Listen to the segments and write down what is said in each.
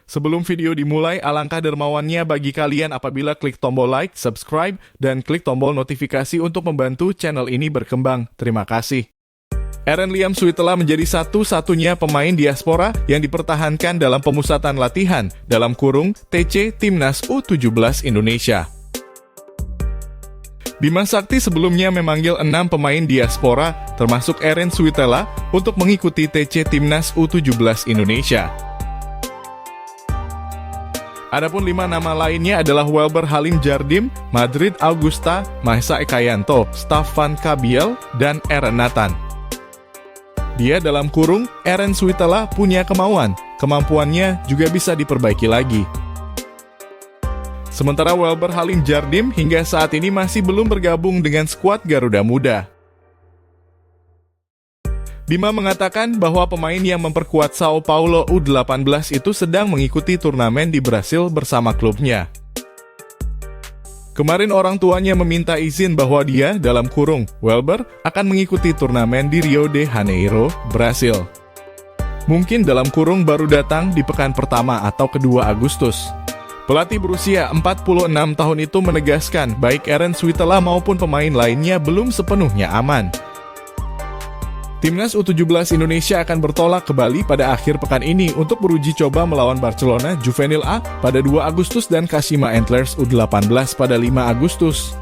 Sebelum video dimulai, alangkah dermawannya bagi kalian apabila klik tombol like, subscribe, dan klik tombol notifikasi untuk membantu channel ini berkembang. Terima kasih. Aaron Liam Shuitela menjadi satu-satunya pemain diaspora yang dipertahankan dalam pemusatan latihan dalam kurung TC Timnas U17 Indonesia. Bima Sakti sebelumnya memanggil 6 pemain diaspora, termasuk Aaron Shuitela, untuk mengikuti TC Timnas U17 Indonesia. Adapun 5 nama lainnya adalah Welber Halim Jardim, Madrid Augusta, Mahesa Ekayanto, Staffan Kabiel, dan Aaron Nathan. Dia dalam kurung, Aaron Shuitela punya kemampuannya juga bisa diperbaiki lagi. Sementara Welber Halim Jardim hingga saat ini masih belum bergabung dengan skuad Garuda Muda. Bima mengatakan bahwa pemain yang memperkuat Sao Paulo U18 itu sedang mengikuti turnamen di Brasil bersama klubnya. Kemarin orang tuanya meminta izin bahwa dia, dalam kurung, Welber, akan mengikuti turnamen di Rio de Janeiro, Brasil. Mungkin dalam kurung baru datang di pekan pertama atau kedua Agustus. Pelatih berusia 46 tahun itu menegaskan baik Aaron Shuitela maupun pemain lainnya belum sepenuhnya aman. Timnas U17 Indonesia akan bertolak ke Bali pada akhir pekan ini untuk beruji coba melawan Barcelona Juvenil A pada 2 Agustus dan Kashima Antlers U18 pada 5 Agustus.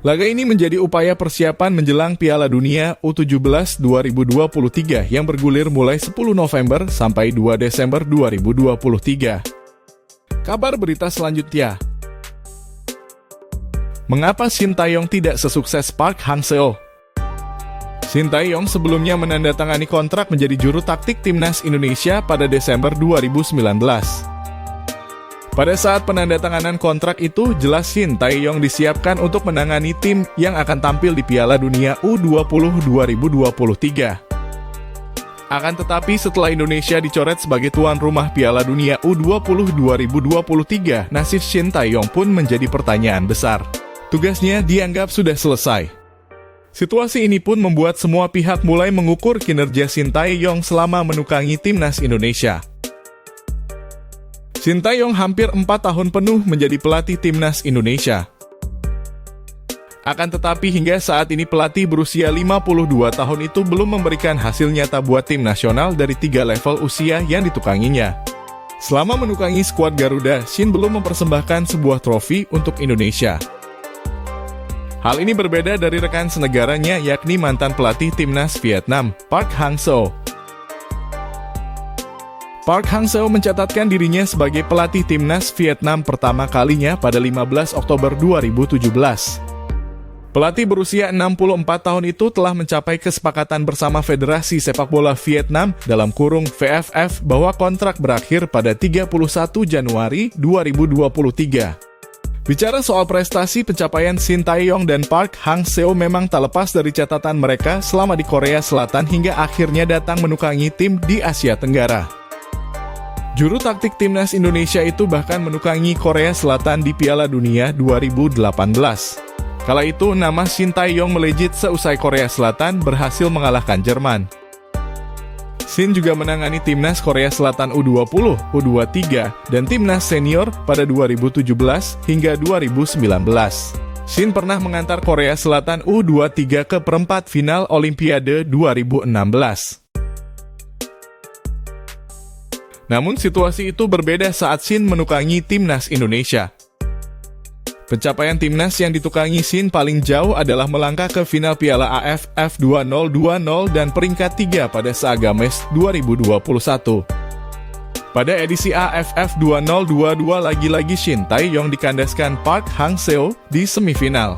Laga ini menjadi upaya persiapan menjelang Piala Dunia U17 2023 yang bergulir mulai 10 November sampai 2 Desember 2023. Kabar berita selanjutnya. Mengapa Shin Tae-yong tidak sesukses Park Hang-seo? Shin Tae-yong sebelumnya menandatangani kontrak menjadi juru taktik Timnas Indonesia pada Desember 2019. Pada saat penandatanganan kontrak itu, jelas Shin Tae-yong disiapkan untuk menangani tim yang akan tampil di Piala Dunia U20 2023. Akan tetapi setelah Indonesia dicoret sebagai tuan rumah Piala Dunia U20 2023, nasib Shin Tae-yong pun menjadi pertanyaan besar. Tugasnya dianggap sudah selesai. Situasi ini pun membuat semua pihak mulai mengukur kinerja Shin Tae-yong selama menukangi Timnas Indonesia. Shin Tae-yong hampir 4 tahun penuh menjadi pelatih Timnas Indonesia. Akan tetapi hingga saat ini pelatih berusia 52 tahun itu belum memberikan hasil nyata buat tim nasional dari 3 level usia yang ditukanginya. Selama menukangi skuad Garuda, Shin belum mempersembahkan sebuah trofi untuk Indonesia. Hal ini berbeda dari rekan senegaranya yakni mantan pelatih Timnas Vietnam, Park Hang-seo. Park Hang-seo mencatatkan dirinya sebagai pelatih Timnas Vietnam pertama kalinya pada 15 Oktober 2017. Pelatih berusia 64 tahun itu telah mencapai kesepakatan bersama Federasi Sepak Bola Vietnam dalam kurung VFF bahwa kontrak berakhir pada 31 Januari 2023. Bicara soal prestasi, pencapaian Shin Tae-yong dan Park Hang-seo memang tak lepas dari catatan mereka selama di Korea Selatan hingga akhirnya datang menukangi tim di Asia Tenggara. Juru taktik Timnas Indonesia itu bahkan menukangi Korea Selatan di Piala Dunia 2018. Kala itu, nama Shin Tae-yong melejit seusai Korea Selatan berhasil mengalahkan Jerman. Shin juga menangani Timnas Korea Selatan U20, U23, dan Timnas Senior pada 2017 hingga 2019. Shin pernah mengantar Korea Selatan U23 ke perempat final Olimpiade 2016. Namun situasi itu berbeda saat Shin menukangi Timnas Indonesia. Pencapaian Timnas yang ditukangi Shin paling jauh adalah melangkah ke final Piala AFF 2020 dan peringkat 3 pada Saagames 2021. Pada edisi AFF 2022 lagi-lagi Shin Tae-yong dikandaskan Park Hang-seo di semifinal.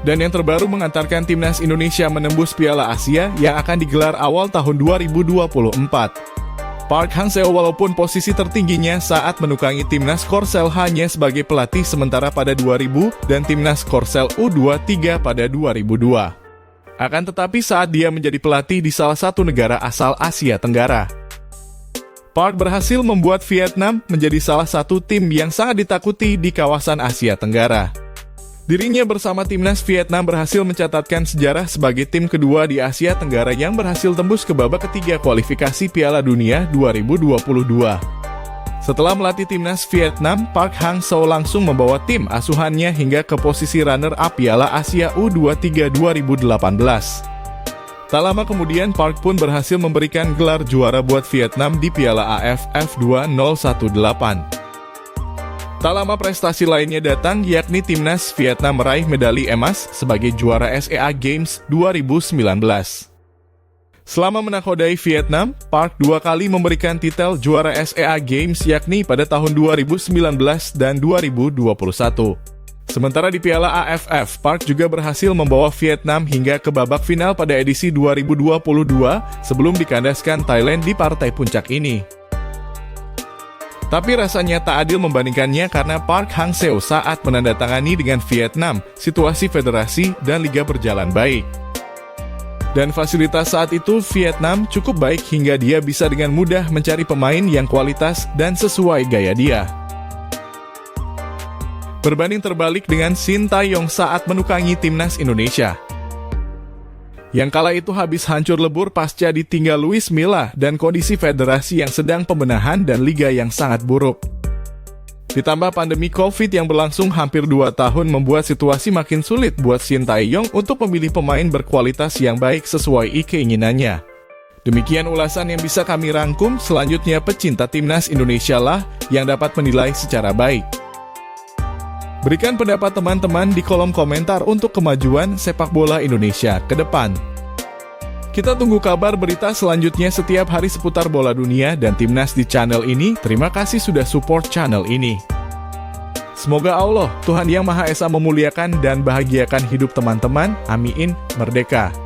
Dan yang terbaru mengantarkan Timnas Indonesia menembus Piala Asia yang akan digelar awal tahun 2024. Park Hang-seo walaupun posisi tertingginya saat menukangi Timnas Korsel hanya sebagai pelatih sementara pada 2000 dan Timnas Korsel U23 pada 2002. Akan tetapi saat dia menjadi pelatih di salah satu negara asal Asia Tenggara, Park berhasil membuat Vietnam menjadi salah satu tim yang sangat ditakuti di kawasan Asia Tenggara. Dirinya bersama timnas Vietnam berhasil mencatatkan sejarah sebagai tim kedua di Asia Tenggara yang berhasil tembus ke babak ketiga kualifikasi Piala Dunia 2022. Setelah melatih timnas Vietnam, Park Hang-seo langsung membawa tim asuhannya hingga ke posisi runner-up Piala Asia U23 2018. Tak lama kemudian, Park pun berhasil memberikan gelar juara buat Vietnam di Piala AFF 2018. Tak lama prestasi lainnya datang, yakni timnas Vietnam meraih medali emas sebagai juara SEA Games 2019. Selama menakodai Vietnam, Park 2 kali memberikan titel juara SEA Games yakni pada tahun 2019 dan 2021. Sementara di Piala AFF, Park juga berhasil membawa Vietnam hingga ke babak final pada edisi 2022 sebelum dikandaskan Thailand di partai puncak ini. Tapi rasanya tak adil membandingkannya karena Park Hang-seo saat menandatangani dengan Vietnam, situasi federasi dan liga berjalan baik. Dan fasilitas saat itu Vietnam cukup baik hingga dia bisa dengan mudah mencari pemain yang kualitas dan sesuai gaya dia. Berbanding terbalik dengan Shin Tae-yong saat menukangi timnas Indonesia. Yang kala itu habis hancur lebur pasca ditinggal Luis Milla dan kondisi federasi yang sedang pembenahan dan liga yang sangat buruk. Ditambah pandemi COVID yang berlangsung hampir 2 tahun membuat situasi makin sulit buat Shin Tae-yong untuk memilih pemain berkualitas yang baik sesuai keinginannya. Demikian ulasan yang bisa kami rangkum, selanjutnya pecinta timnas Indonesia lah yang dapat menilai secara baik. Berikan pendapat teman-teman di kolom komentar untuk kemajuan sepak bola Indonesia ke depan. Kita tunggu kabar berita selanjutnya setiap hari seputar bola dunia dan timnas di channel ini. Terima kasih sudah support channel ini. Semoga Allah, Tuhan Yang Maha Esa memuliakan dan bahagiakan hidup teman-teman. Amin. Merdeka!